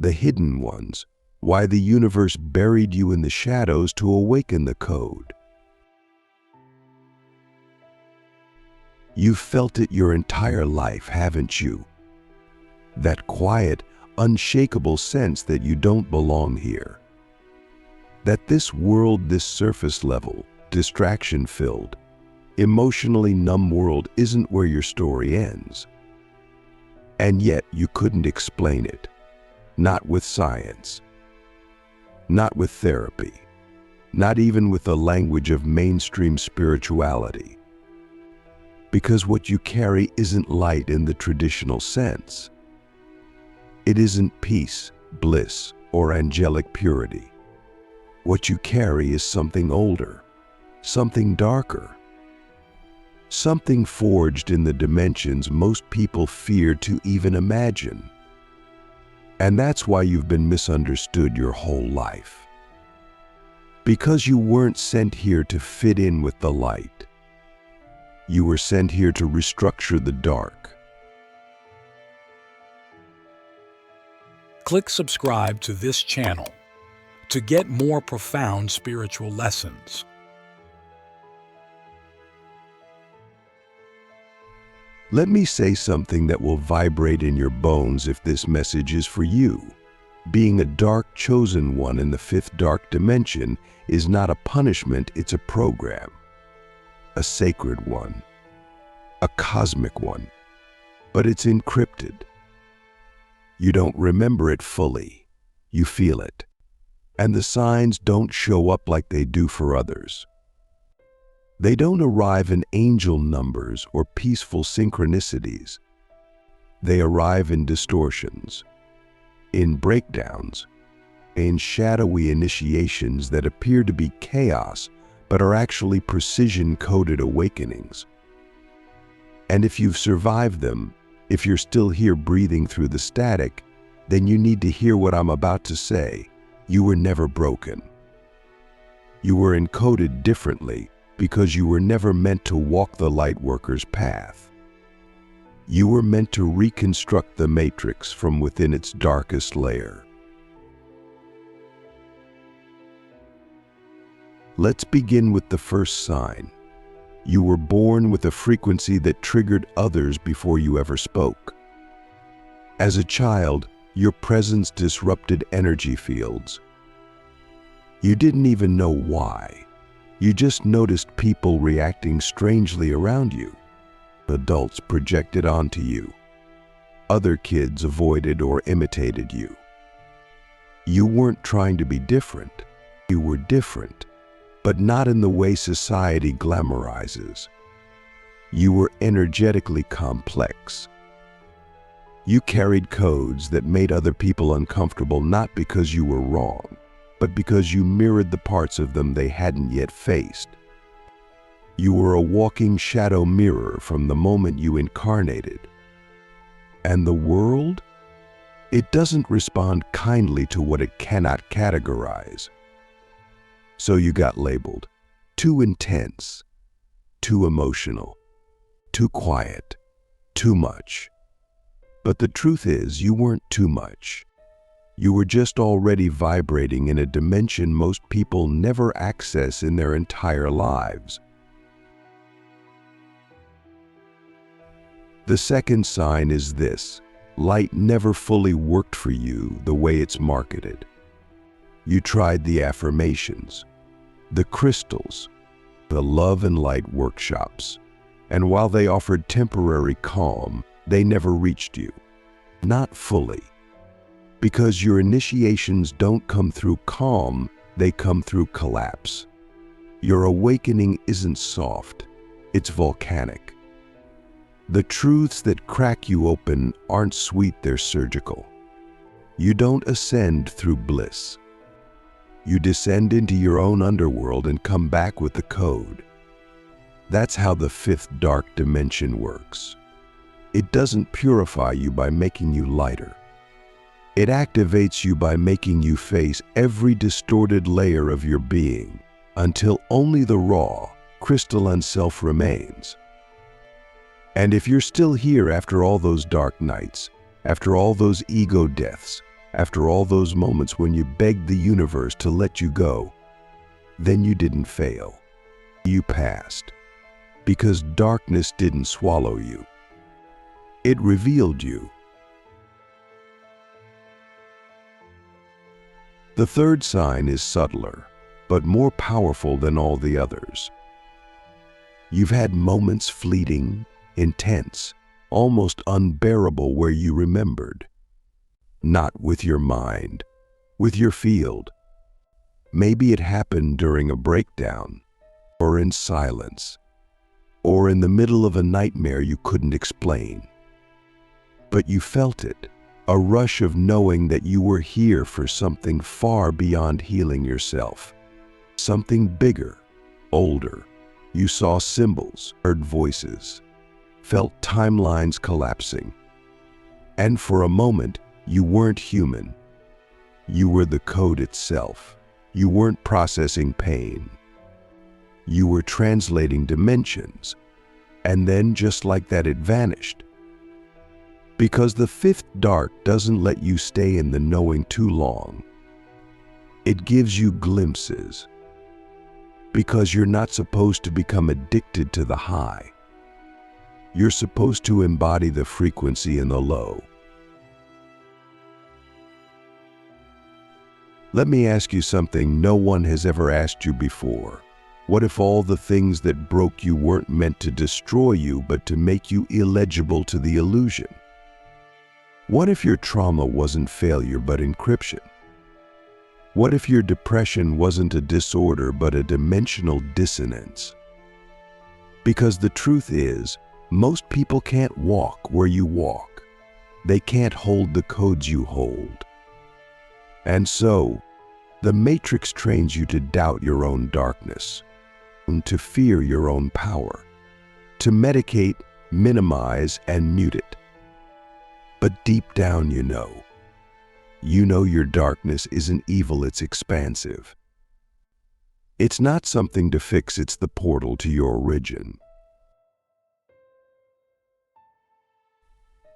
the hidden ones, why the universe buried you in the shadows to awaken the code. You've felt it your entire life, haven't you? That quiet, unshakable sense that you don't belong here. That this world, this surface level, distraction-filled, emotionally numb world isn't where your story ends. And yet you couldn't explain it. Not with science. Not with therapy. Not even with the language of mainstream spirituality. Because what you carry isn't light in the traditional sense. It isn't peace, bliss, or angelic purity. What you carry is something older, something darker, something forged in the dimensions most people fear to even imagine. And that's why you've been misunderstood your whole life. Because you weren't sent here to fit in with the light. You were sent here to restructure the dark. Click subscribe to this channel to get more profound spiritual lessons. Let me say something that will vibrate in your bones if this message is for you. Being a dark chosen one in the fifth dark dimension is not a punishment, it's a program. A sacred one. A cosmic one. But it's encrypted. You don't remember it fully. You feel it. And the signs don't show up like they do for others. They don't arrive in angel numbers or peaceful synchronicities. They arrive in distortions, in breakdowns, in shadowy initiations that appear to be chaos but are actually precision-coded awakenings. And if you've survived them, if you're still here breathing through the static, then you need to hear what I'm about to say. You were never broken. You were encoded differently because you were never meant to walk the lightworker's path. You were meant to reconstruct the matrix from within its darkest layer. Let's begin with the first sign. You were born with a frequency that triggered others before you ever spoke. As a child, your presence disrupted energy fields. You didn't even know why. You just noticed people reacting strangely around you. Adults projected onto you. Other kids avoided or imitated you. You weren't trying to be different. You were different, but not in the way society glamorizes. You were energetically complex. You carried codes that made other people uncomfortable not because you were wrong, but because you mirrored the parts of them they hadn't yet faced. You were a walking shadow mirror from the moment you incarnated. And the world? It doesn't respond kindly to what it cannot categorize. So you got labeled too intense, too emotional, too quiet, too much. But the truth is, you weren't too much. You were just already vibrating in a dimension most people never access in their entire lives. The second sign is this: light never fully worked for you the way it's marketed. You tried the affirmations, the crystals, the love and light workshops, and while they offered temporary calm, they never reached you. Not fully. Because your initiations don't come through calm, they come through collapse. Your awakening isn't soft, it's volcanic. The truths that crack you open aren't sweet, they're surgical. You don't ascend through bliss. You descend into your own underworld and come back with the code. That's how the fifth dark dimension works. It doesn't purify you by making you lighter. It activates you by making you face every distorted layer of your being until only the raw, crystalline self remains. And if you're still here after all those dark nights, after all those ego deaths, After all those moments when you begged the universe to let you go, then you didn't fail. You passed. Because darkness didn't swallow you. It revealed you. The third sign is subtler, but more powerful than all the others. You've had moments fleeting, intense, almost unbearable where you remembered. Not with your mind, with your field. Maybe it happened during a breakdown, or in silence, or in the middle of a nightmare you couldn't explain. But you felt it, a rush of knowing that you were here for something far beyond healing yourself. Something bigger, older. You saw symbols, heard voices, felt timelines collapsing. And for a moment, you weren't human. You were the code itself. You weren't processing pain. You were translating dimensions. And then, just like that, it vanished. Because the fifth dark doesn't let you stay in the knowing too long. It gives you glimpses. Because you're not supposed to become addicted to the high. You're supposed to embody the frequency in the low. Let me ask you something no one has ever asked you before. What if all the things that broke you weren't meant to destroy you, but to make you illegible to the illusion? What if your trauma wasn't failure, but encryption? What if your depression wasn't a disorder, but a dimensional dissonance? Because the truth is, most people can't walk where you walk. They can't hold the codes you hold. And so, the Matrix trains you to doubt your own darkness, to fear your own power, to medicate, minimize, and mute it. But deep down you know your darkness isn't evil, it's expansive. It's not something to fix, it's the portal to your origin.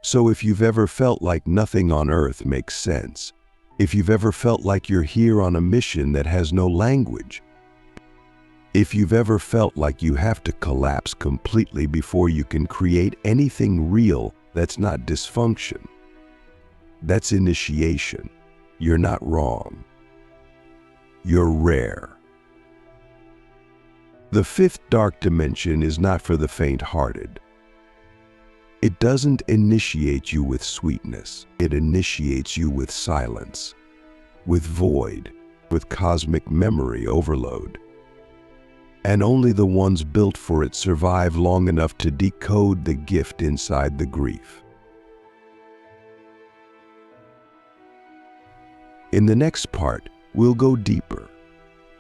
So if you've ever felt like nothing on earth makes sense, if you've ever felt like you're here on a mission that has no language, if you've ever felt like you have to collapse completely before you can create anything real that's not dysfunction, that's initiation. You're not wrong. You're rare. The fifth dark dimension is not for the faint-hearted. It doesn't initiate you with sweetness. It initiates you with silence, with void, with cosmic memory overload. And only the ones built for it survive long enough to decode the gift inside the grief. In the next part, we'll go deeper.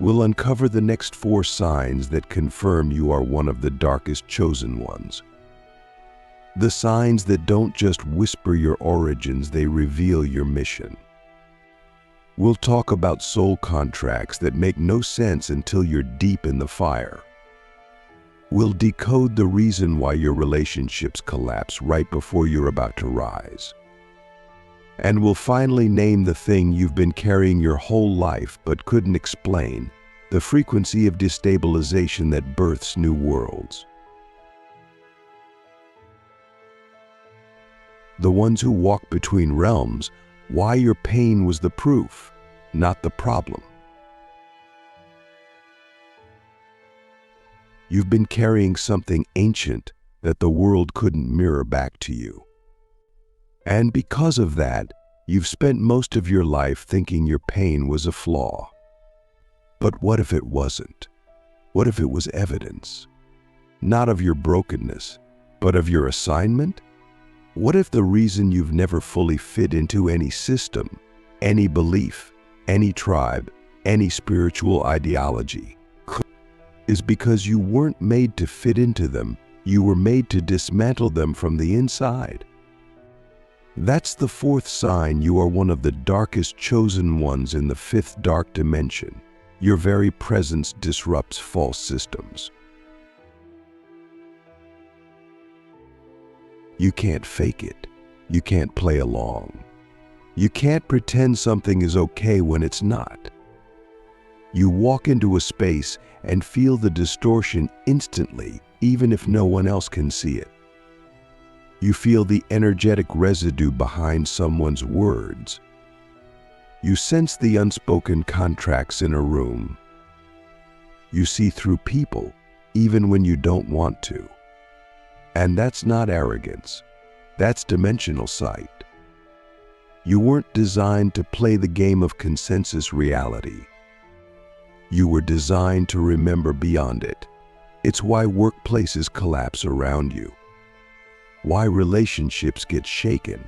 We'll uncover the next 4 signs that confirm you are one of the darkest chosen ones. The signs that don't just whisper your origins, they reveal your mission. We'll talk about soul contracts that make no sense until you're deep in the fire. We'll decode the reason why your relationships collapse right before you're about to rise. And we'll finally name the thing you've been carrying your whole life but couldn't explain, the frequency of destabilization that births new worlds. The ones who walk between realms, why your pain was the proof, not the problem. You've been carrying something ancient that the world couldn't mirror back to you. And because of that, you've spent most of your life thinking your pain was a flaw. But what if it wasn't? What if it was evidence? Not of your brokenness, but of your assignment? What if the reason you've never fully fit into any system, any belief, any tribe, any spiritual ideology is because you weren't made to fit into them, you were made to dismantle them from the inside? That's the 4th sign you are one of the darkest chosen ones in the 5th dark dimension. Your very presence disrupts false systems. You can't fake it. You can't play along. You can't pretend something is okay when it's not. You walk into a space and feel the distortion instantly, even if no one else can see it. You feel the energetic residue behind someone's words. You sense the unspoken contracts in a room. You see through people, even when you don't want to. And that's not arrogance. That's dimensional sight. You weren't designed to play the game of consensus reality. You were designed to remember beyond it. It's why workplaces collapse around you. Why relationships get shaken.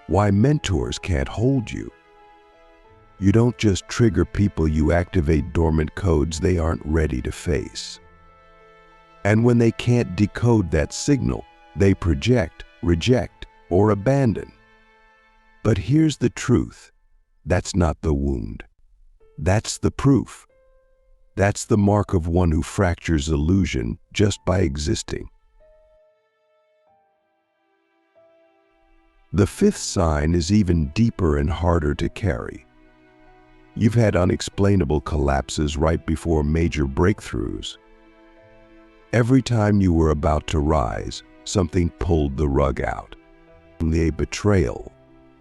Why mentors can't hold you. You don't just trigger people, you activate dormant codes they aren't ready to face. And when they can't decode that signal, they project, reject, or abandon. But here's the truth. That's not the wound. That's the proof. That's the mark of one who fractures illusion just by existing. The fifth sign is even deeper and harder to carry. You've had unexplainable collapses right before major breakthroughs. Every time you were about to rise, something pulled the rug out. A betrayal,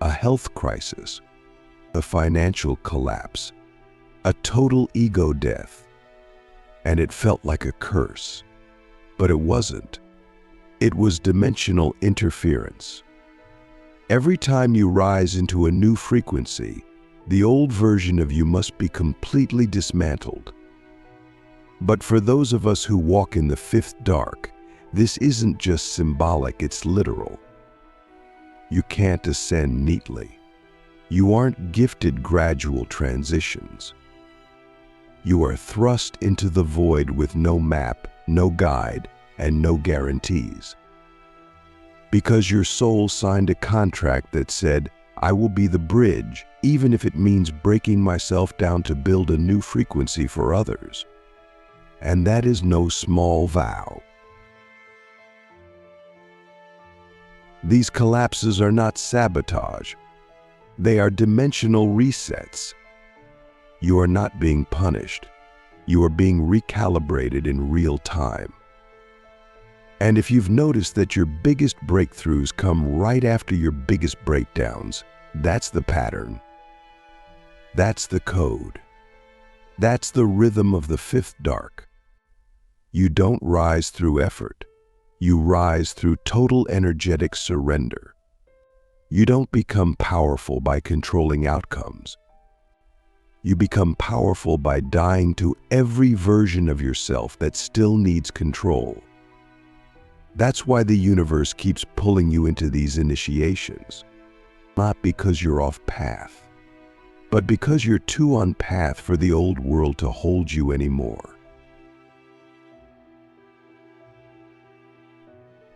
a health crisis, a financial collapse, a total ego death. And it felt like a curse. But it wasn't. It was dimensional interference. Every time you rise into a new frequency, the old version of you must be completely dismantled. But for those of us who walk in the fifth dark, this isn't just symbolic, it's literal. You can't ascend neatly. You aren't gifted gradual transitions. You are thrust into the void with no map, no guide, and no guarantees. Because your soul signed a contract that said, I will be the bridge, even if it means breaking myself down to build a new frequency for others. And that is no small vow. These collapses are not sabotage. They are dimensional resets. You are not being punished. You are being recalibrated in real time. And if you've noticed that your biggest breakthroughs come right after your biggest breakdowns, that's the pattern. That's the code. That's the rhythm of the fifth dark. You don't rise through effort. You rise through total energetic surrender. You don't become powerful by controlling outcomes. You become powerful by dying to every version of yourself that still needs control. That's why the universe keeps pulling you into these initiations. Not because you're off path, but because you're too on path for the old world to hold you anymore.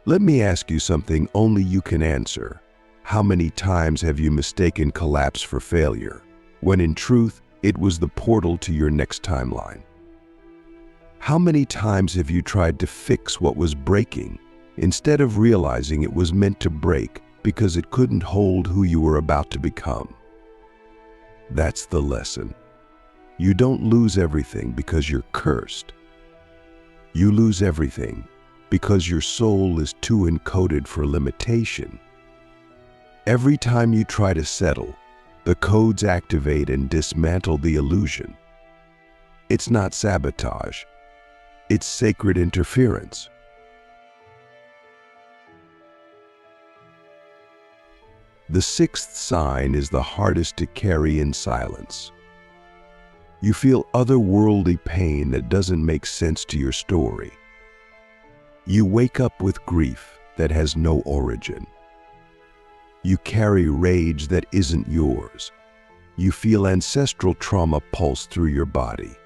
Let me ask you something only you can answer. How many times have you mistaken collapse for failure, when in truth, it was the portal to your next timeline? How many times have you tried to fix what was breaking, instead of realizing it was meant to break because it couldn't hold who you were about to become? That's the lesson. You don't lose everything because you're cursed. You lose everything because your soul is too encoded for limitation. Every time you try to settle, the codes activate and dismantle the illusion. It's not sabotage. It's sacred interference. The sixth sign is the hardest to carry in silence. You feel otherworldly pain that doesn't make sense to your story. You wake up with grief that has no origin. You carry rage that isn't yours. You feel ancestral trauma pulse through your body.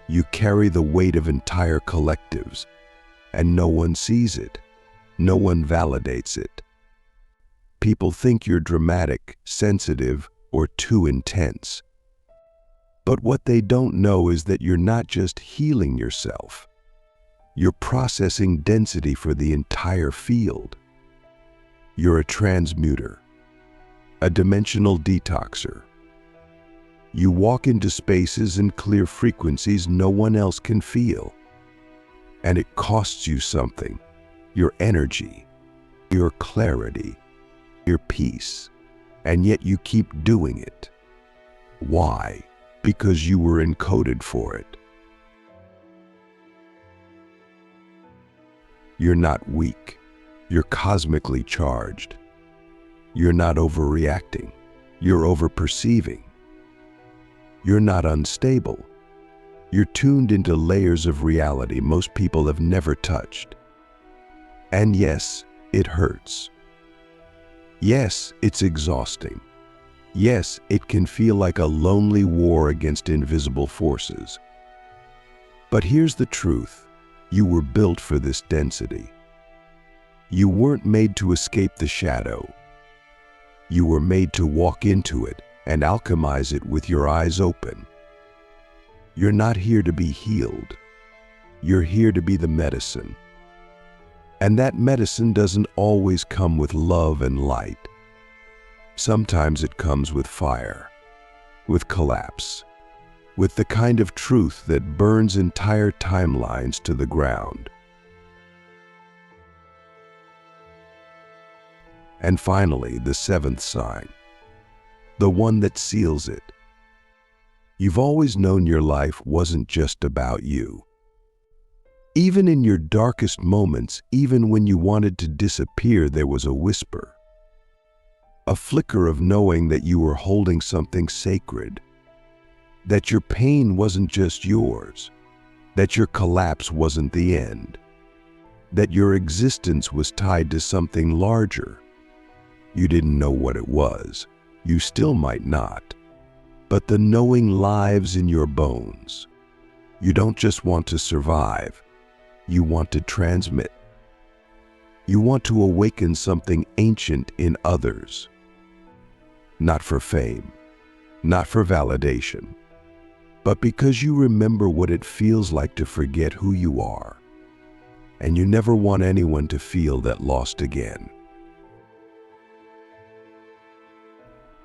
You carry the weight of entire collectives, and no one sees it. No one validates it. People think you're dramatic, sensitive, or too intense. But what they don't know is that you're not just healing yourself. You're processing density for the entire field. You're a transmuter, a dimensional detoxer. You walk into spaces and clear frequencies no one else can feel. And it costs you something: your energy, your clarity, your peace. And yet you keep doing it. Why? Because you were encoded for it. You're not weak. You're cosmically charged. You're not overreacting. You're overperceiving. You're not unstable. You're tuned into layers of reality most people have never touched. And yes, it hurts. Yes, it's exhausting. Yes, it can feel like a lonely war against invisible forces. But here's the truth: you were built for this density. You weren't made to escape the shadow. You were made to walk into it and alchemize it with your eyes open. You're not here to be healed. You're here to be the medicine. And that medicine doesn't always come with love and light. Sometimes it comes with fire, with collapse, with the kind of truth that burns entire timelines to the ground. And finally, the seventh sign, the one that seals it. You've always known your life wasn't just about you. Even in your darkest moments, even when you wanted to disappear, there was a whisper. A flicker of knowing that you were holding something sacred. That your pain wasn't just yours. That your collapse wasn't the end. That your existence was tied to something larger. You didn't know what it was. You still might not. But the knowing lives in your bones. You don't just want to survive. You want to transmit. You want to awaken something ancient in others. Not for fame, not for validation, but because you remember what it feels like to forget who you are. And you never want anyone to feel that lost again.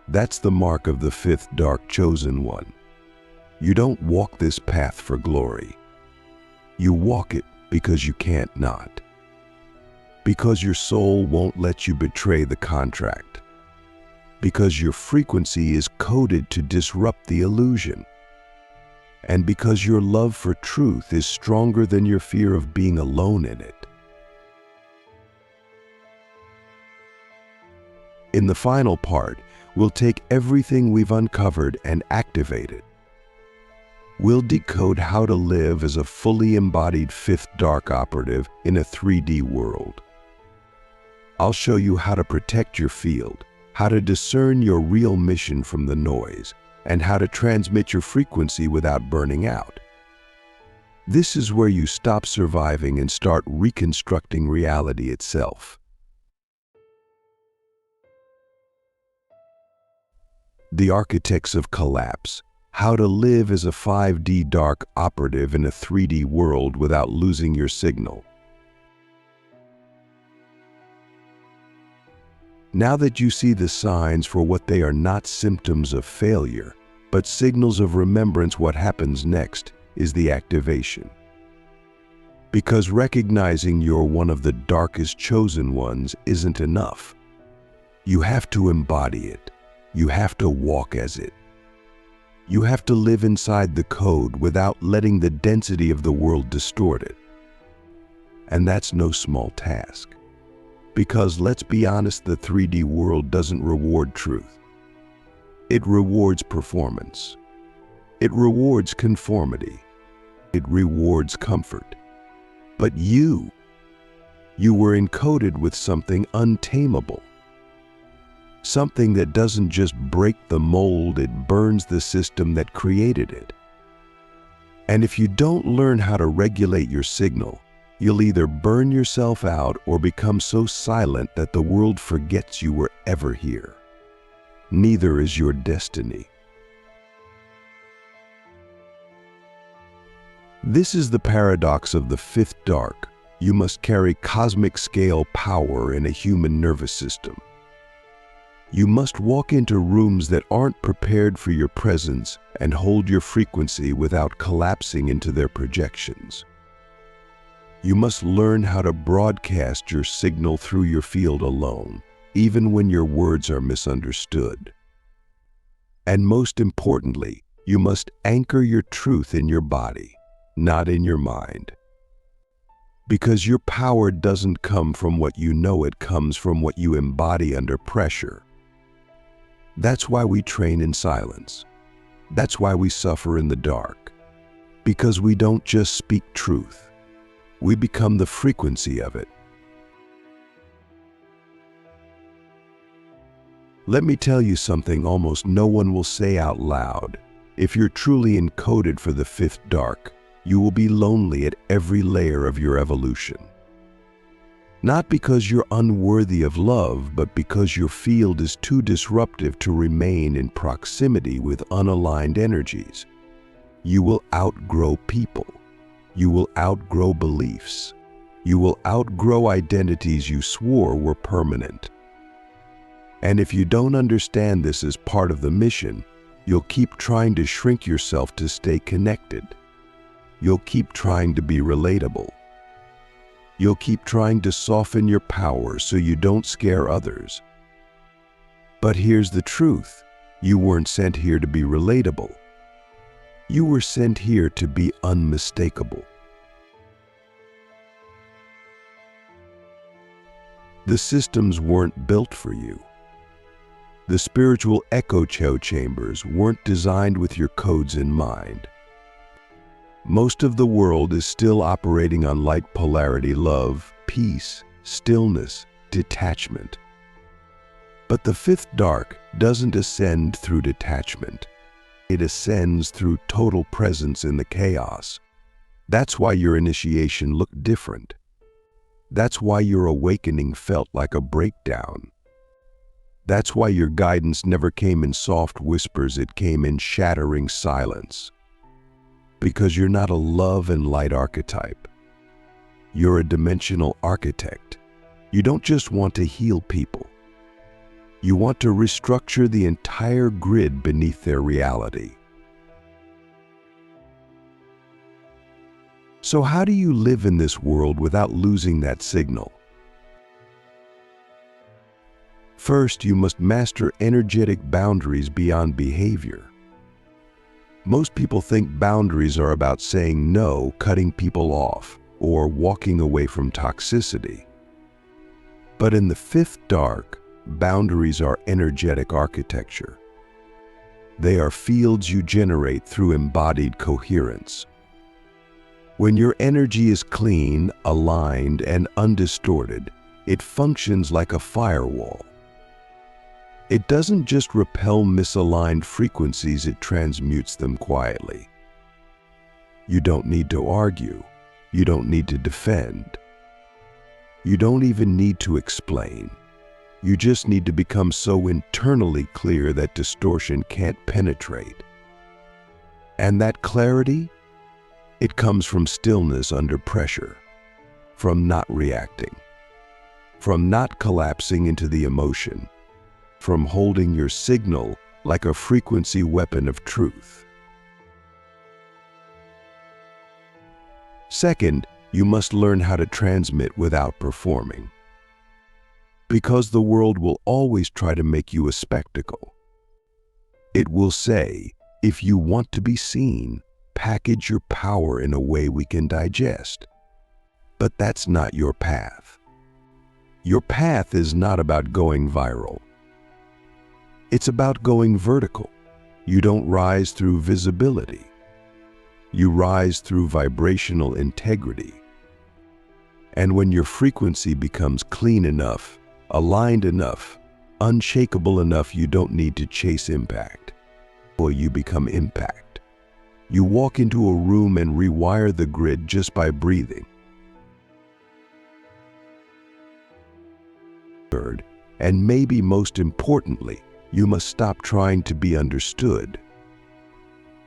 That's the mark of the fifth dark chosen one. You don't walk this path for glory. You walk it because you can't not. Because your soul won't let you betray the contract. Because your frequency is coded to disrupt the illusion. And because your love for truth is stronger than your fear of being alone in it. In the final part, we'll take everything we've uncovered and activate it. We'll decode how to live as a fully embodied fifth dark operative in a 3D world. I'll show you how to protect your field, how to discern your real mission from the noise, and how to transmit your frequency without burning out. This is where you stop surviving and start reconstructing reality itself. The Architects of Collapse: how to live as a 5D dark operative in a 3D world without losing your signal. Now that you see the signs for what they are, not symptoms of failure, but signals of remembrance, what happens next is the activation. Because recognizing you're one of the darkest chosen ones isn't enough. You have to embody it. You have to walk as it. You have to live inside the code without letting the density of the world distort it. And that's no small task. Because let's be honest, the 3D world doesn't reward truth. It rewards performance. It rewards conformity. It rewards comfort. But you were encoded with something untamable. Something that doesn't just break the mold, it burns the system that created it. And if you don't learn how to regulate your signal, you'll either burn yourself out or become so silent that the world forgets you were ever here. Neither is your destiny. This is the paradox of the fifth dark. You must carry cosmic scale power in a human nervous system. You must walk into rooms that aren't prepared for your presence and hold your frequency without collapsing into their projections. You must learn how to broadcast your signal through your field alone, even when your words are misunderstood. And most importantly, you must anchor your truth in your body, not in your mind. Because your power doesn't come from what you know, it comes from what you embody under pressure. That's why we train in silence. That's why we suffer in the dark. Because we don't just speak truth. We become the frequency of it. Let me tell you something almost no one will say out loud. If you're truly encoded for the fifth dark, you will be lonely at every layer of your evolution. Not because you're unworthy of love, but because your field is too disruptive to remain in proximity with unaligned energies. You will outgrow people. You will outgrow beliefs. You will outgrow identities you swore were permanent. And if you don't understand this as part of the mission, you'll keep trying to shrink yourself to stay connected. You'll keep trying to be relatable. You'll keep trying to soften your power so you don't scare others. But here's the truth. You weren't sent here to be relatable. You were sent here to be unmistakable. The systems weren't built for you. The spiritual echo chambers weren't designed with your codes in mind. Most of the world is still operating on light polarity, love, peace, stillness, detachment. But the fifth dark doesn't ascend through detachment. It ascends through total presence in the chaos. That's why your initiation looked different. That's why your awakening felt like a breakdown. That's why your guidance never came in soft whispers, it came in shattering silence. Because you're not a love and light archetype. You're a dimensional architect. You don't just want to heal people. You want to restructure the entire grid beneath their reality. So how do you live in this world without losing that signal? First, you must master energetic boundaries beyond behavior. Most people think boundaries are about saying no, cutting people off, or walking away from toxicity. But in the fifth dark, boundaries are energetic architecture. They are fields you generate through embodied coherence. When your energy is clean, aligned, and undistorted, it functions like a firewall. It doesn't just repel misaligned frequencies, it transmutes them quietly. You don't need to argue. You don't need to defend. You don't even need to explain. You just need to become so internally clear that distortion can't penetrate. And that clarity, it comes from stillness under pressure, from not reacting, from not collapsing into the emotion, from holding your signal like a frequency weapon of truth. Second, you must learn how to transmit without performing. Because the world will always try to make you a spectacle. It will say, if you want to be seen, package your power in a way we can digest. But that's not your path. Your path is not about going viral. It's about going vertical. You don't rise through visibility. You rise through vibrational integrity. And when your frequency becomes clean enough, aligned enough, unshakable enough, you don't need to chase impact. Or you become impact. You walk into a room and rewire the grid just by breathing. Third, and maybe most importantly, you must stop trying to be understood.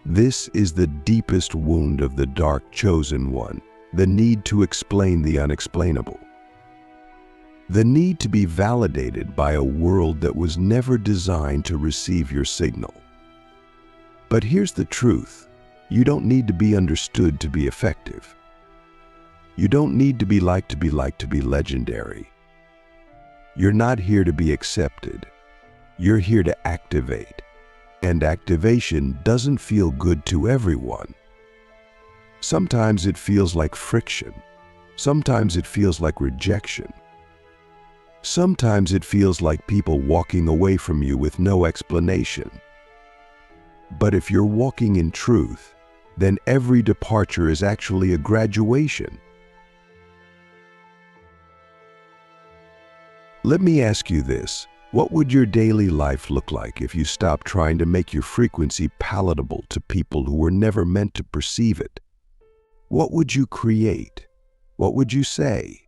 This is the deepest wound of the dark chosen one, the need to explain the unexplainable. The need to be validated by a world that was never designed to receive your signal. But here's the truth. You don't need to be understood to be effective. You don't need to be liked to be legendary. You're not here to be accepted. You're here to activate. And activation doesn't feel good to everyone. Sometimes it feels like friction. Sometimes it feels like rejection. Sometimes it feels like people walking away from you with no explanation. But if you're walking in truth, then every departure is actually a graduation. Let me ask you this. What would your daily life look like if you stopped trying to make your frequency palatable to people who were never meant to perceive it? What would you create? What would you say?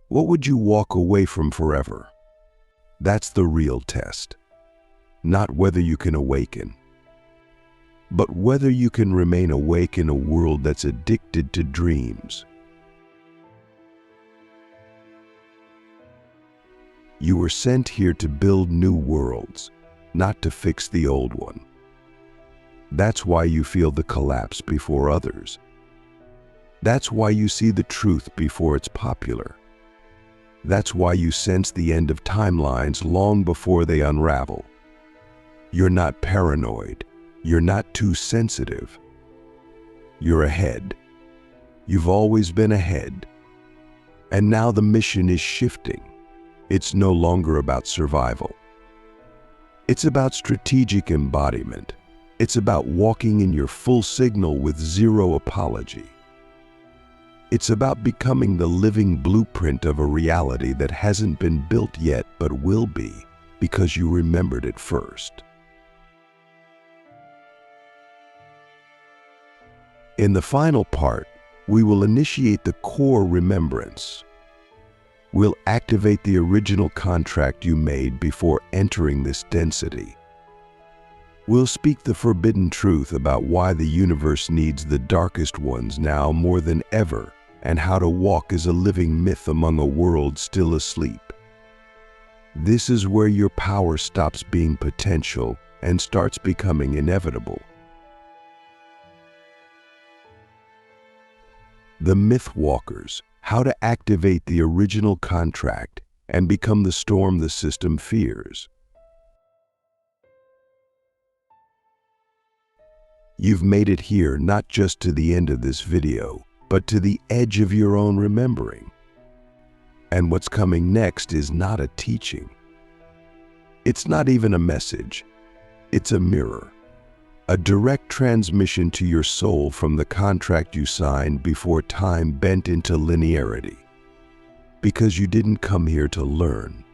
What would you walk away from forever? That's the real test. Not whether you can awaken, but whether you can remain awake in a world that's addicted to dreams. You were sent here to build new worlds, not to fix the old one. That's why you feel the collapse before others. That's why you see the truth before it's popular. That's why you sense the end of timelines long before they unravel. You're not paranoid. You're not too sensitive. You're ahead. You've always been ahead. And now the mission is shifting. It's no longer about survival. It's about strategic embodiment. It's about walking in your full signal with zero apology. It's about becoming the living blueprint of a reality that hasn't been built yet but will be because you remembered it first. In the final part, we will initiate the core remembrance. We'll activate the original contract you made before entering this density. We'll speak the forbidden truth about why the universe needs the darkest ones now more than ever, and how to walk as a living myth among a world still asleep. This is where your power stops being potential and starts becoming inevitable. The Myth Walkers, how to activate the original contract and become the storm the system fears. You've made it here not just to the end of this video, but to the edge of your own remembering. And what's coming next is not a teaching. It's not even a message. It's a mirror. A direct transmission to your soul from the contract you signed before time bent into linearity. Because you didn't come here to learn.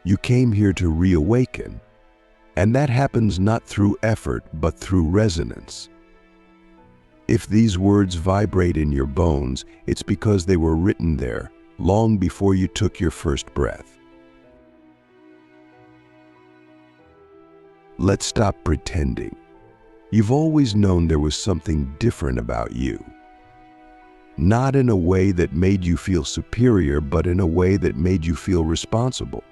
You came here to reawaken. And that happens not through effort, but through resonance. If these words vibrate in your bones, it's because they were written there long before you took your first breath. Let's stop pretending. You've always known there was something different about you. Not in a way that made you feel superior, but in a way that made you feel responsible.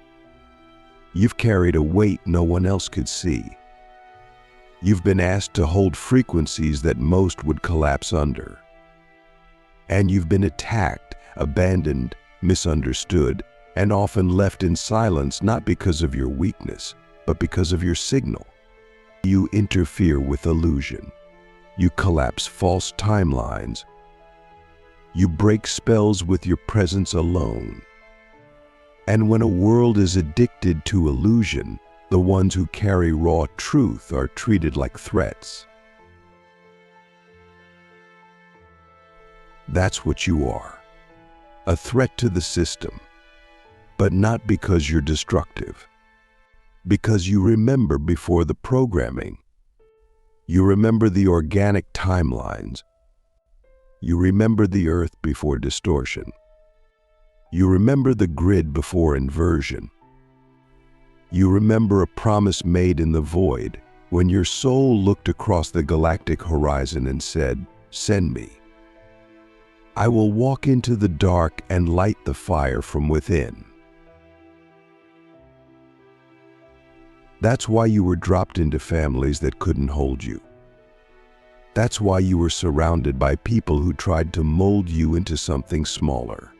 You've carried a weight no one else could see. You've been asked to hold frequencies that most would collapse under. And you've been attacked, abandoned, misunderstood, and often left in silence not because of your weakness, but because of your signal. You interfere with illusion. You collapse false timelines. You break spells with your presence alone. And when a world is addicted to illusion, the ones who carry raw truth are treated like threats. That's what you are. A threat to the system. But not because you're destructive. Because you remember before the programming. You remember the organic timelines. You remember the earth before distortion. You remember the grid before inversion. You remember a promise made in the void when your soul looked across the galactic horizon and said, "Send me." I will walk into the dark and light the fire from within. That's why you were dropped into families that couldn't hold you. That's why you were surrounded by people who tried to mold you into something smaller.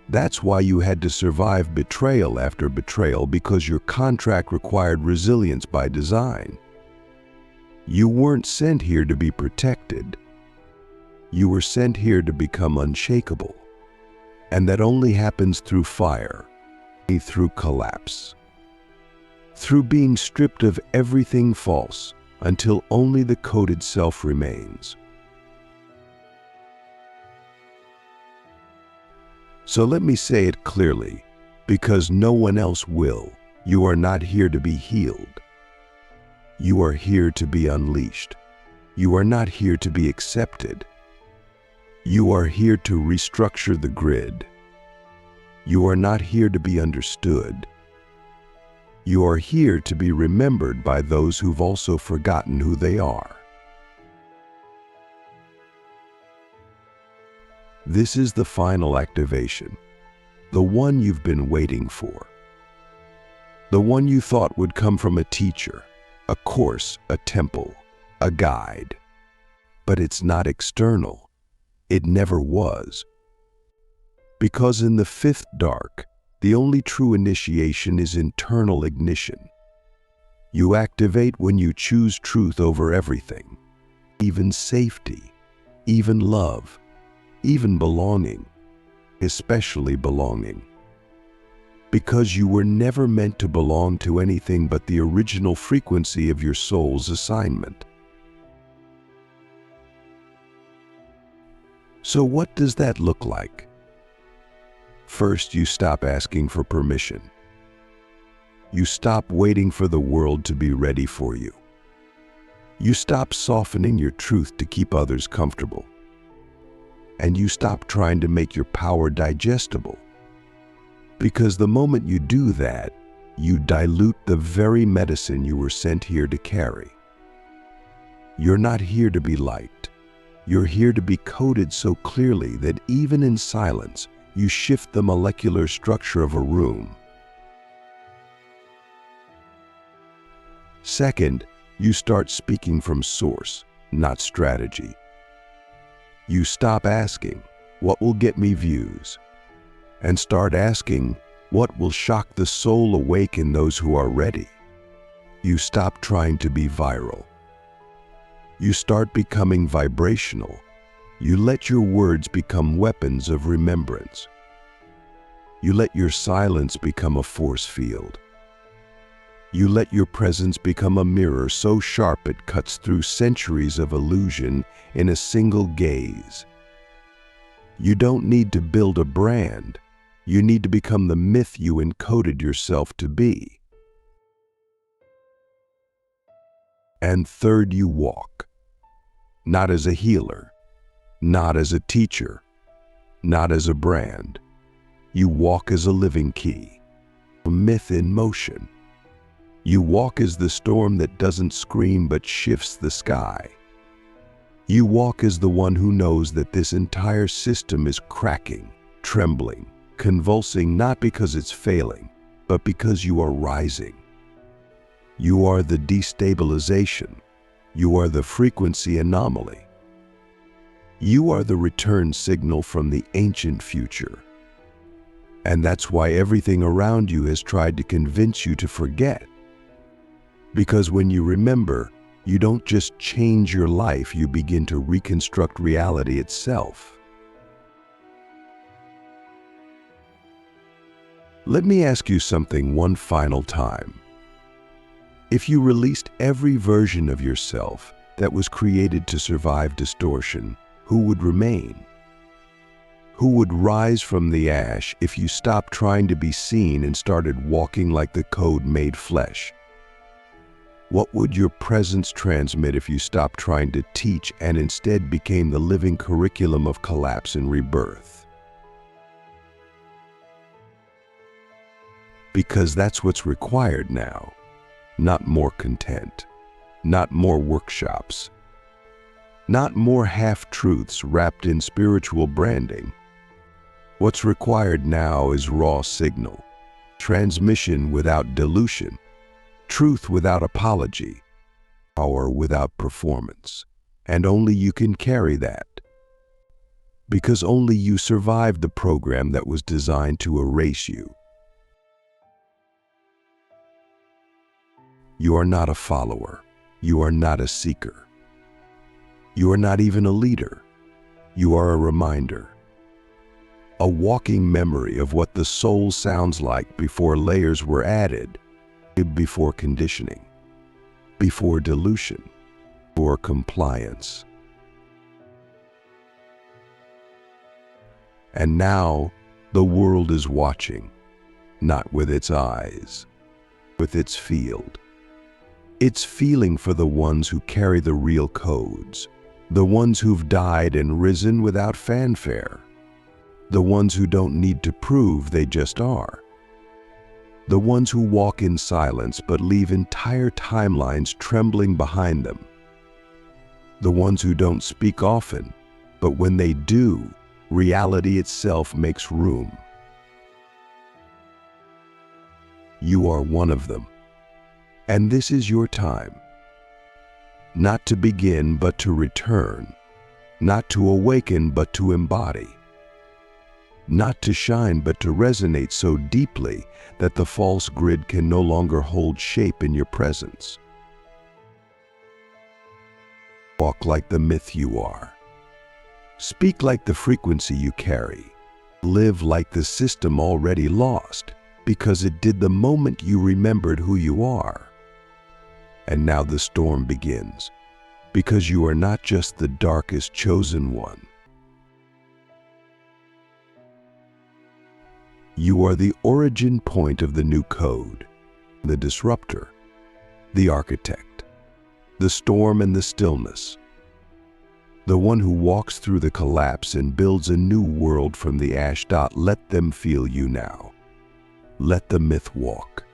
That's why you had to survive betrayal after betrayal, because your contract required resilience by design. You weren't sent here to be protected. You were sent here to become unshakable. And that only happens through fire, through collapse, through being stripped of everything false until only the coded self remains. So let me say it clearly, because no one else will. You are not here to be healed. You are here to be unleashed. You are not here to be accepted. You are here to restructure the grid. You are not here to be understood. You are here to be remembered by those who've also forgotten who they are. This is the final activation, the one you've been waiting for. The one you thought would come from a teacher, a course, a temple, a guide. But it's not external. It never was. Because in the fifth dark, the only true initiation is internal ignition. You activate when you choose truth over everything, even safety, even love, even belonging, especially belonging. Because you were never meant to belong to anything but the original frequency of your soul's assignment. So what does that look like? First, you stop asking for permission. You stop waiting for the world to be ready for you. You stop softening your truth to keep others comfortable. And you stop trying to make your power digestible. Because the moment you do that, you dilute the very medicine you were sent here to carry. You're not here to be liked. You're here to be coded so clearly that even in silence, you shift the molecular structure of a room. Second, you start speaking from source, not strategy. You stop asking, what will get me views? And start asking, what will shock the soul awake in those who are ready? You stop trying to be viral. You start becoming vibrational. You let your words become weapons of remembrance. You let your silence become a force field. You let your presence become a mirror so sharp it cuts through centuries of illusion in a single gaze. You don't need to build a brand. You need to become the myth you encoded yourself to be. And third, you walk. Not as a healer, not as a teacher, not as a brand. You walk as a living key, a myth in motion. You walk as the storm that doesn't scream but shifts the sky. You walk as the one who knows that this entire system is cracking, trembling, convulsing, not because it's failing, but because you are rising. You are the destabilization. You are the frequency anomaly. You are the return signal from the ancient future. And that's why everything around you has tried to convince you to forget. Because when you remember, you don't just change your life, you begin to reconstruct reality itself. Let me ask you something one final time. If you released every version of yourself that was created to survive distortion, who would remain? Who would rise from the ash if you stopped trying to be seen and started walking like the code made flesh? What would your presence transmit if you stopped trying to teach and instead became the living curriculum of collapse and rebirth? Because that's what's required now. Not more content, not more workshops, not more half-truths wrapped in spiritual branding. What's required now is raw signal, transmission without dilution, truth without apology, power without performance. And only you can carry that. Because only you survived the program that was designed to erase you. You are not a follower. You are not a seeker. You are not even a leader. You are a reminder. A walking memory of what the soul sounds like before layers were added, before conditioning, before dilution, before compliance. And now the world is watching, not with its eyes, with its field. It's feeling for the ones who carry the real codes, the ones who've died and risen without fanfare, the ones who don't need to prove, they just are, the ones who walk in silence but leave entire timelines trembling behind them, the ones who don't speak often, but when they do, reality itself makes room. You are one of them. And this is your time. Not to begin, but to return. Not to awaken, but to embody. Not to shine, but to resonate so deeply that the false grid can no longer hold shape in your presence. Walk like the myth you are. Speak like the frequency you carry. Live like the system already lost, because it did the moment you remembered who you are. And now the storm begins, because you are not just the darkest chosen one. You are the origin point of the new code, the disruptor, the architect, the storm and the stillness, the one who walks through the collapse and builds a new world from the ash. Let them feel you now. Let the myth walk.